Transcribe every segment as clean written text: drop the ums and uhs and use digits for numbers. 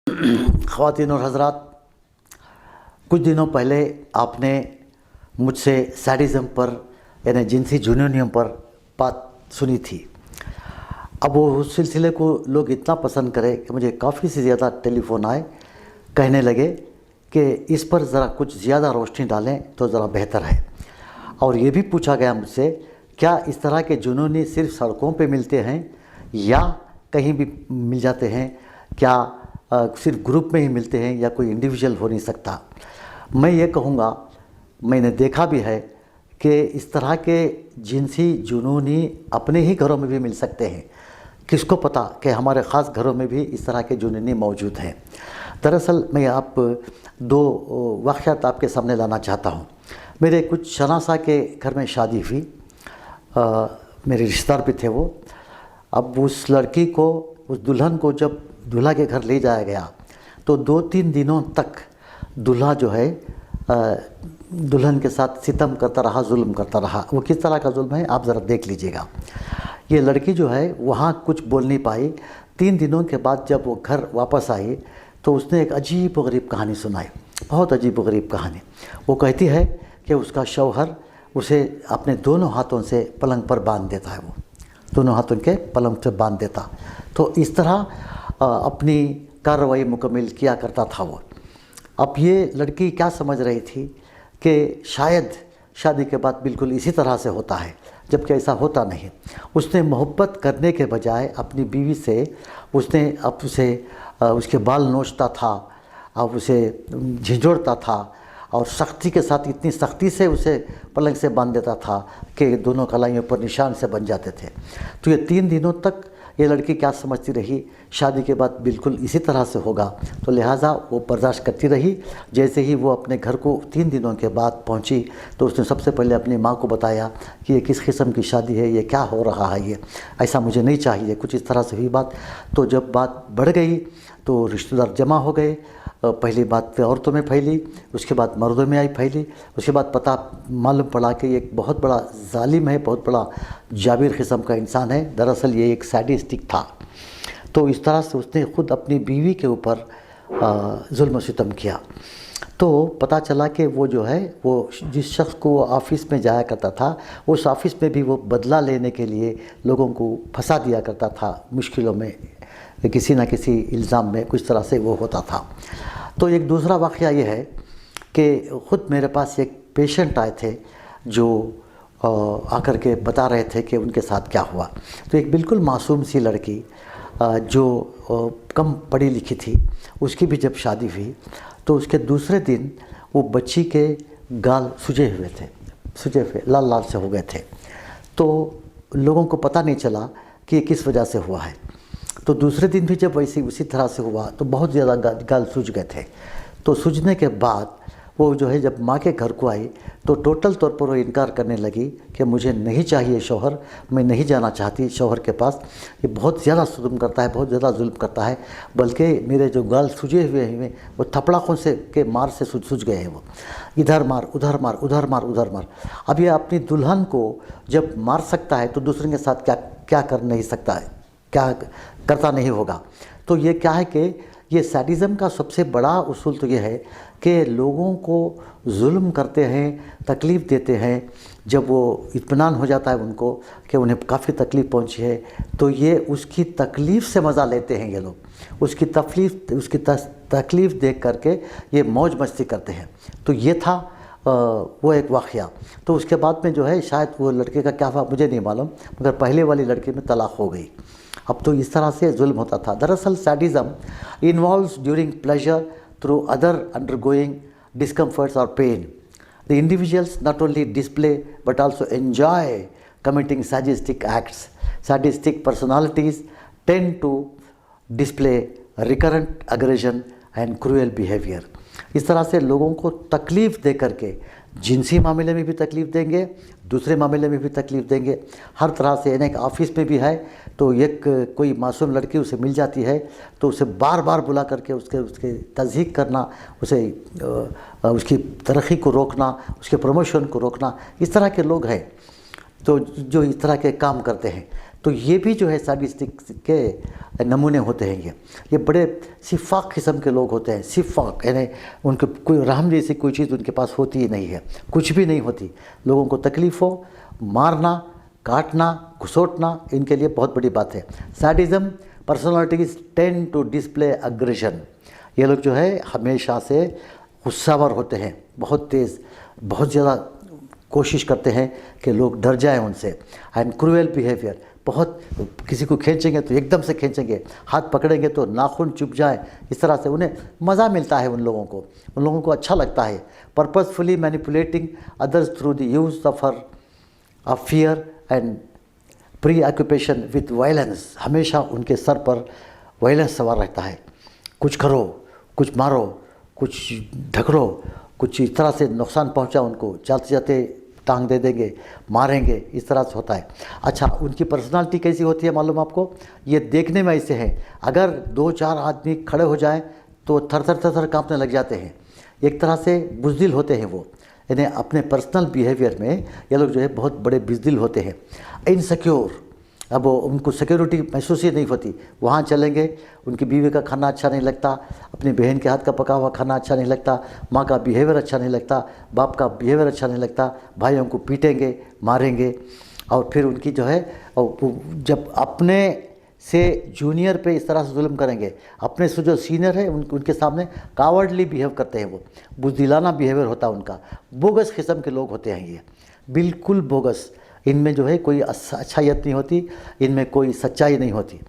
ख़वातीन और हज़रात, कुछ दिनों पहले आपने मुझसे सैडिज़म पर यानी जिनसी जुनूनियम पर बात सुनी थी। अब वो उस सिलसिले को लोग इतना पसंद करें कि मुझे काफ़ी से ज़्यादा टेलीफ़ोन आए, कहने लगे कि इस पर ज़रा कुछ ज़्यादा रोशनी डालें तो ज़रा बेहतर है। और ये भी पूछा गया मुझसे, क्या इस तरह के जुनूनी सिर्फ़ सड़कों पे मिलते हैं या कहीं भी मिल जाते हैं? क्या सिर्फ ग्रुप में ही मिलते हैं या कोई इंडिविजुअल हो नहीं सकता? मैं ये कहूँगा, मैंने देखा भी है कि इस तरह के जिनसी जुनूनी अपने ही घरों में भी मिल सकते हैं। किसको पता कि हमारे ख़ास घरों में भी इस तरह के जुनूनी मौजूद हैं। दरअसल मैं दो वाक़यात आपके सामने लाना चाहता हूँ। मेरे कुछ शनासा के घर में शादी हुई, मेरे रिश्तेदार भी थे वो। अब उस लड़की को, उस दुल्हन को जब दूल्हा के घर ले जाया गया तो 2-3 दिनों तक दूल्हा जो है दुल्हन के साथ सितम करता रहा, जुल्म करता रहा। वो किस तरह का जुल्म है आप ज़रा देख लीजिएगा। ये लड़की जो है वहाँ कुछ बोल नहीं पाई। 3 दिनों के बाद जब वो घर वापस आई तो उसने एक अजीब व गरीब कहानी सुनाई, बहुत अजीब व गरीब कहानी। वो कहती है कि उसका शौहर उसे अपने दोनों हाथों से पलंग पर बांध देता है, वो दोनों हाथों के पलंग से बांध देता। तो इस तरह अपनी कार्रवाई मुकम्मल किया करता था वो। अब ये लड़की क्या समझ रही थी कि शायद शादी के बाद बिल्कुल इसी तरह से होता है, जबकि ऐसा होता नहीं। उसने मोहब्बत करने के बजाय अपनी बीवी से उसे उसके बाल नोचता था, अब उसे झिझोड़ता था और सख्ती के साथ, इतनी सख्ती से उसे पलंग से बांध देता था कि दोनों कलाइयों पर निशान से बन जाते थे। तो ये 3 दिनों तक ये लड़की क्या समझती रही, शादी के बाद बिल्कुल इसी तरह से होगा, तो लिहाजा वो बर्दाश्त करती रही। जैसे ही वो अपने घर को 3 दिनों के बाद पहुंची तो उसने सबसे पहले अपनी माँ को बताया कि ये किस किस्म की शादी है, ये क्या हो रहा है, ये ऐसा मुझे नहीं चाहिए। कुछ इस तरह से हुई बात। तो जब बात बढ़ गई तो रिश्तेदार जमा हो गए। पहली बात औरतों में फैली, उसके बाद मर्दों में आई फैली। उसके बाद पता मालूम पड़ा कि ये एक बहुत बड़ा जालिम है, बहुत बड़ा जाबिर किस्म का इंसान है। दरअसल ये एक सैडिस्टिक था। तो इस तरह से उसने ख़ुद अपनी बीवी के ऊपर जुल्म सितम किया। तो पता चला कि वो जो है, वो जिस शख्स को वो ऑफ़िस में जाया करता था, उस ऑफ़िस में भी वो बदला लेने के लिए लोगों को फंसा दिया करता था मुश्किलों में, किसी न किसी इल्ज़ाम में कुछ तरह से वो होता था। तो एक दूसरा वाक़या ये है कि ख़ुद मेरे पास एक पेशेंट आए थे जो आकर के बता रहे थे कि उनके साथ क्या हुआ। तो एक बिल्कुल मासूम सी लड़की जो कम पढ़ी लिखी थी, उसकी भी जब शादी हुई तो उसके दूसरे दिन वो बच्ची के गाल सूजे हुए, लाल लाल से हो गए थे। तो लोगों को पता नहीं चला कि ये किस वजह से हुआ है। तो दूसरे दिन भी जब वैसे उसी तरह से हुआ तो बहुत ज़्यादा गाल सूज गए थे। तो सूजने के बाद वो जो है जब माँ के घर को आई तो टोटल तौर पर वो इनकार करने लगी कि मुझे नहीं चाहिए शौहर, मैं नहीं जाना चाहती शौहर के पास, ये बहुत ज़्यादा जुल्म करता है, बहुत ज़्यादा जुल्म करता है, बल्कि मेरे जो गाल सूजे हुए हैं वो थपड़ाकों से के मार से सूज गए हैं। वो इधर मार उधर मार, उधर मार उधर मार। अब ये अपनी दुल्हन को जब मार सकता है तो दूसरे के साथ क्या कर नहीं सकता है, क्या करता नहीं होगा। तो ये क्या है कि ये सैडिज़म का सबसे बड़ा उसूल तो ये है कि लोगों को जुल्म करते हैं, तकलीफ़ देते हैं। जब वो इत्मीनान हो जाता है उनको कि उन्हें काफ़ी तकलीफ़ पहुंची है तो ये उसकी तकलीफ़ से मज़ा लेते हैं। ये लोग उसकी तकलीफ़ देख करके ये मौज मस्ती करते हैं। तो ये था वो एक वाक़या। तो उसके बाद में जो है शायद वो लड़के का क्या हुआ मुझे नहीं मालूम, मगर पहले वाली लड़की में तलाक़ हो गई। अब तो इस तरह से जुल्म होता था। दरअसल sadism involves during pleasure through other undergoing discomforts or pain. The individuals not only display but also enjoy committing sadistic acts. Sadistic personalities tend to display recurrent aggression and cruel behavior. इस तरह से लोगों को तकलीफ़ दे करके जिनसी मामले में भी तकलीफ़ देंगे, दूसरे मामले में भी तकलीफ़ देंगे, हर तरह से। यानी कि ऑफ़िस में भी है तो एक कोई मासूम लड़की उसे मिल जाती है तो उसे बार बार बुला करके उसके तज़हीक करना, उसकी तरक्की को रोकना, उसके प्रमोशन को रोकना, इस तरह के लोग हैं तो जो इस तरह के काम करते हैं। तो ये भी जो है सैडिस्टिक के नमूने होते हैं। ये बड़े सिफाक किस्म के लोग होते हैं। सिफाक यानी उनके कोई रहम जैसी कोई चीज़ उनके पास होती ही नहीं है, कुछ भी नहीं होती। लोगों को तकलीफ़ हो, मारना, काटना, घुसोटना इनके लिए बहुत बड़ी बात है। Sadism personalities tend to display aggression. ये लोग जो है हमेशा से गुस्सावर होते हैं, बहुत तेज़, बहुत ज़्यादा कोशिश करते हैं कि लोग डर जाएं उनसे। एंड क्रूएल बिहेवियर, बहुत किसी को खींचेंगे तो एकदम से खींचेंगे, हाथ पकड़ेंगे तो नाखून चुभ जाए, इस तरह से उन्हें मज़ा मिलता है। उन लोगों को अच्छा लगता है। Purposefully manipulating others through the use of fear and pre occupation with violence. हमेशा उनके सर पर वायलेंस सवार रहता है। कुछ करो, कुछ मारो, कुछ ढकलो, कुछ इस तरह से नुकसान पहुंचा उनको, जाते जाते टांग दे देंगे, मारेंगे, इस तरह से होता है। अच्छा, उनकी पर्सनालिटी कैसी होती है मालूम आपको? ये देखने में ऐसे हैं, अगर 2-4 आदमी खड़े हो जाएं तो थर थर थर थर काँपने लग जाते हैं। एक तरह से बुज़दिल होते हैं वो, यानी अपने पर्सनल बिहेवियर में ये लोग जो है बहुत बड़े बुज़दिल होते हैं। इनसिक्योर, अब उनको सिक्योरिटी महसूस ही नहीं होती। वहाँ चलेंगे, उनकी बीवी का खाना अच्छा नहीं लगता, अपनी बहन के हाथ का पका हुआ खाना अच्छा नहीं लगता, माँ का बिहेवियर अच्छा नहीं लगता, बाप का बिहेवियर अच्छा नहीं लगता, भाइयों को पीटेंगे, मारेंगे। और फिर उनकी जो है, जब अपने से जूनियर पे इस तरह से जुल्म करेंगे, अपने से जो सीनियर है उनके सामने कावर्डली बिहेव करते हैं। वो बुज़दिलाना बिहेवियर होता है उनका। बोगस किस्म के लोग होते हैं ये, बिल्कुल बोगस। इनमें जो है कोई अच्छाइयत नहीं होती, इनमें कोई सच्चाई नहीं होती।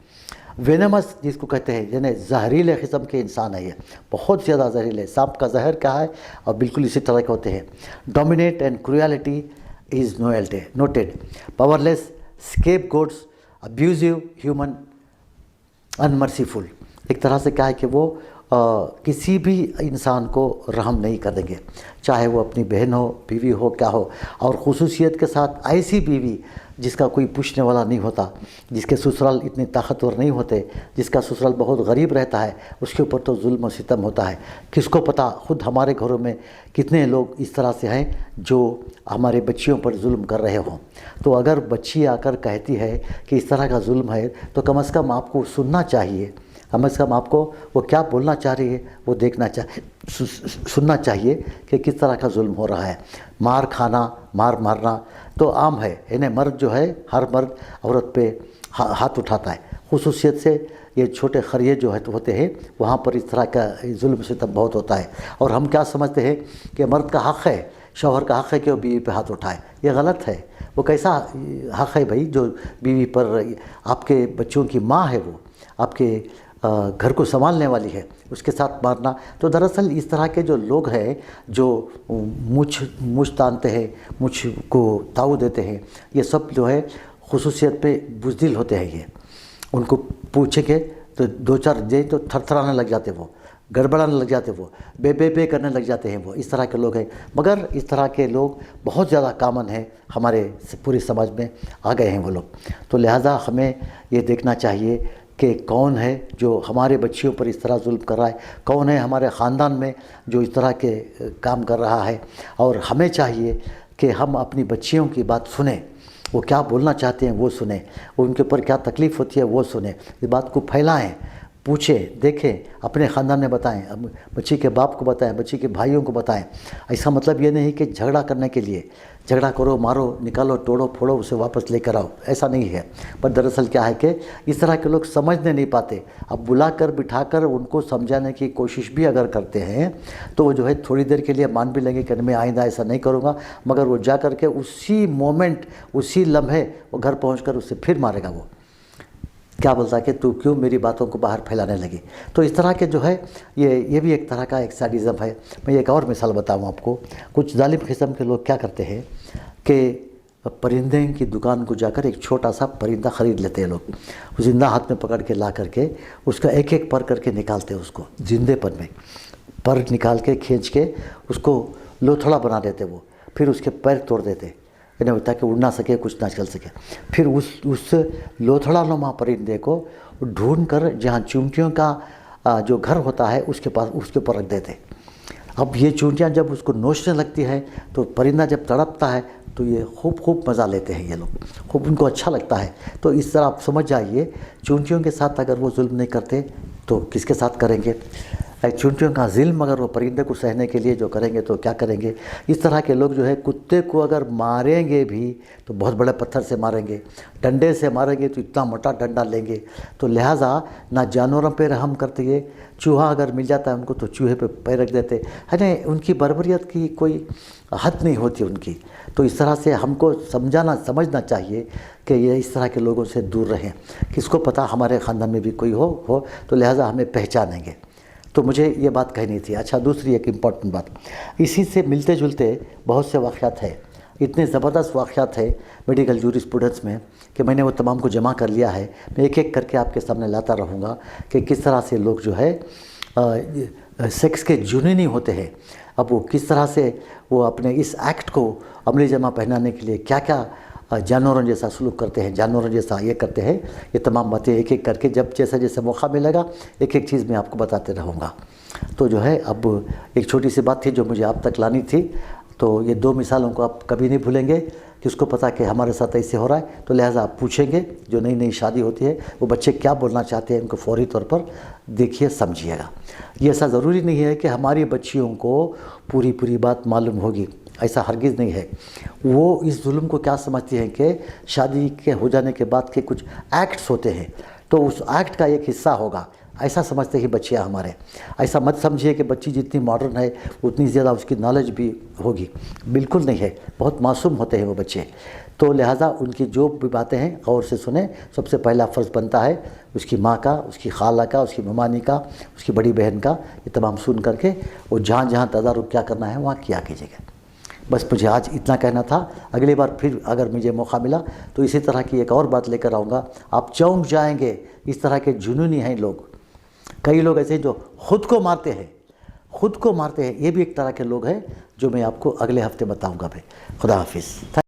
वेनमस जिसको कहते हैं, यानी जहरीले किस्म के इंसान है ये, बहुत ज़्यादा जहरीले। सांप का जहर क्या है, और बिल्कुल इसी तरह के होते हैं। Dominate and cruelty is noted. Powerless, scapegoats, abusive, human, unmerciful. एक तरह से क्या है कि वो किसी भी इंसान को रहम नहीं कर देंगे, चाहे वो अपनी बहन हो, बीवी हो, क्या हो। और खुसूसियत के साथ ऐसी बीवी जिसका कोई पूछने वाला नहीं होता, जिसके ससुराल इतने ताकतवर नहीं होते, जिसका ससुराल बहुत गरीब रहता है, उसके ऊपर तो जुल्म और सितम होता है। किसको पता, खुद हमारे घरों में कितने लोग इस तरह से हैं जो हमारे बच्चियों पर जुल्म कर रहे हों। तो अगर बच्ची आकर कहती है कि इस तरह का जुल्म है, तो कम से कम आपको सुनना चाहिए, कम से कम आपको वो क्या बोलना चाह रही है वो देखना चाहिए, सुनना चाहिए कि किस तरह का जुल्म हो रहा है। मार खाना, मारना तो आम है, यानी मर्द जो है, हर मर्द औरत पे हाथ उठाता है। खुसूसियत से ये छोटे खरिये जो है तो होते हैं, वहाँ पर इस तरह का जुल्म सितम बहुत होता है। और हम क्या समझते हैं कि मर्द का हक़ है, शौहर का हक़ है कि वो बीवी पे हाथ उठाए। ये गलत है। वो कैसा हक़ है भाई जो बीवी पर, आपके बच्चों की माँ है, वो आपके घर को संभालने वाली है, उसके साथ मारना। तो दरअसल इस तरह के जो लोग हैं जो मुझ तानते हैं, मुझ को ताऊ देते हैं, ये सब जो है खुसूसियत पे बुज़दिल होते हैं। ये उनको पूछेंगे तो 2-4 दे तो थरथराने लग जाते, वो गड़बड़ाने लग जाते, वो बे करने लग जाते हैं। वो इस तरह के लोग हैं। मगर इस तरह के लोग बहुत ज़्यादा कॉमन है, हमारे पूरे समाज में आ गए हैं वो लोग। तो लिहाजा हमें ये देखना चाहिए कि कौन है जो हमारे बच्चियों पर इस तरह जुल्म कर रहा है, कौन है हमारे ख़ानदान में जो इस तरह के काम कर रहा है। और हमें चाहिए कि हम अपनी बच्चियों की बात सुने, वो क्या बोलना चाहते हैं वो सुने, उनके ऊपर क्या तकलीफ़ होती है वो सुने, इस बात को फैलाएं, पूछें, देखें, अपने ख़ानदान में बताएं, बच्ची के बाप को बताएं, बच्ची के भाइयों को बताएं। ऐसा मतलब ये नहीं कि झगड़ा करने के लिए झगड़ा करो, मारो, निकालो, तोड़ो फोड़ो, उसे वापस लेकर आओ, ऐसा नहीं है। पर दरअसल क्या है कि इस तरह के लोग समझने नहीं पाते। अब बुलाकर बिठाकर उनको समझाने की कोशिश भी अगर करते हैं तो वो जो है थोड़ी देर के लिए मान भी लेंगे कि मैं आइंदा ऐसा नहीं करूँगा, मगर वो जा कर के उसी मोमेंट, उसी लम्हे वो घर पहुँच कर उससे फिर मारेगा। वो क्या बोलता है कि तू क्यों मेरी बातों को बाहर फैलाने लगी। तो इस तरह के जो है ये भी एक तरह का एक सैडिज़म है। मैं एक और मिसाल बताऊँ आपको। कुछ जालिम किस्म के लोग क्या करते हैं कि परिंदे की दुकान को जाकर एक छोटा सा परिंदा ख़रीद लेते हैं लोग, जिंदा हाथ में पकड़ के ला करके उसका एक एक पर करके निकालते हैं, उसको जिंदेपन में पर निकाल के खींच के उसको लोथड़ा बना देते वो, फिर उसके पैर तोड़ देते यानी ताकि उड़ ना सके, कुछ ना चल सके। फिर उस लोथड़ा नुमा परिंदे को ढूंढ कर जहाँ चुमटियों का जो घर होता है उसके पास, उसके ऊपर रख देते। अब ये चूंटियाँ जब उसको नोचने लगती है तो परिंदा जब तड़पता है तो ये खूब मज़ा लेते हैं ये लोग, खूब उनको अच्छा लगता है। तो इस तरह आप समझ जाइए, चूंटियों के साथ अगर वो जुल्म नहीं करते तो किसके साथ करेंगे। चूंटियों का ज़ुल्म अगर वो परिंदे को सहने के लिए जो करेंगे तो क्या करेंगे। इस तरह के लोग जो है कुत्ते को अगर मारेंगे भी तो बहुत बड़े पत्थर से मारेंगे, डंडे से मारेंगे तो इतना मोटा डंडा लेंगे। तो लिहाजा ना जानवरों पे रहम करते ये, चूहा अगर मिल जाता है उनको तो चूहे पे पैर रख देते है ना। उनकी बर्बरियत की कोई हद नहीं होती उनकी। तो इस तरह से हमको समझना चाहिए कि ये इस तरह के लोगों से दूर रहें। किसको पता हमारे ख़ानदान में भी कोई हो तो लिहाजा हमें पहचानेंगे। तो मुझे ये बात कहनी थी। अच्छा, दूसरी एक इम्पॉर्टेंट बात, इसी से मिलते जुलते बहुत से वाक़यात है, इतने ज़बरदस्त वाक़यात है मेडिकल जूरिस्प्रूडेंस में कि मैंने वो तमाम को जमा कर लिया है। मैं एक एक करके आपके सामने लाता रहूँगा कि किस तरह से लोग जो है सेक्स के जुनूनी होते हैं। अब वो किस तरह से वो अपने इस एक्ट को अमली जमा पहनाने के लिए क्या क्या जानवरों जैसा सलूक करते हैं, जानवरों जैसा ये करते हैं। ये तमाम बातें एक एक करके जब जैसा जैसा मौका मिलेगा एक एक चीज़ मैं आपको बताते रहूँगा। तो जो है अब एक छोटी सी बात थी जो मुझे आप तक लानी थी। तो ये 2 मिसालों को आप कभी नहीं भूलेंगे। किसको पता कि हमारे साथ ऐसे हो रहा है, तो लिहाजा आप पूछेंगे। जो नई नई शादी होती है वो बच्चे क्या बोलना चाहते हैं उनको फ़ौरी तौर पर देखिए, समझिएगा। ये ऐसा ज़रूरी नहीं है कि हमारी बच्चियों को पूरी बात मालूम होगी, ऐसा हरगिज़ नहीं है। वो इस जुल्म को क्या समझती हैं कि शादी के हो जाने के बाद के कुछ एक्ट्स होते हैं तो उस एक्ट का एक हिस्सा होगा, ऐसा समझते ही बच्चियाँ हमारे। ऐसा मत समझिए कि बच्ची जितनी मॉडर्न है उतनी ज़्यादा उसकी नॉलेज भी होगी, बिल्कुल नहीं है। बहुत मासूम होते हैं वो बच्चे। तो लिहाजा उनकी जो भी बातें हैं गौर से सुने। सबसे पहला फ़र्ज़ बनता है उसकी माँ का, उसकी खाला का, उसकी ममानी का, उसकी बड़ी बहन का, ये तमाम सुन करके वो जहाँ तदारुक क्या करना है वहाँ किया कीजिएगा। बस मुझे आज इतना कहना था। अगली बार फिर अगर मुझे मौका मिला तो इसी तरह की एक और बात लेकर आऊँगा। आप चौंक जाएंगे, इस तरह के जुनूनी हैं लोग। कई लोग ऐसे जो खुद को मारते हैं, ये भी एक तरह के लोग हैं जो मैं आपको अगले हफ्ते बताऊँगा भाई। खुदा हाफिज़।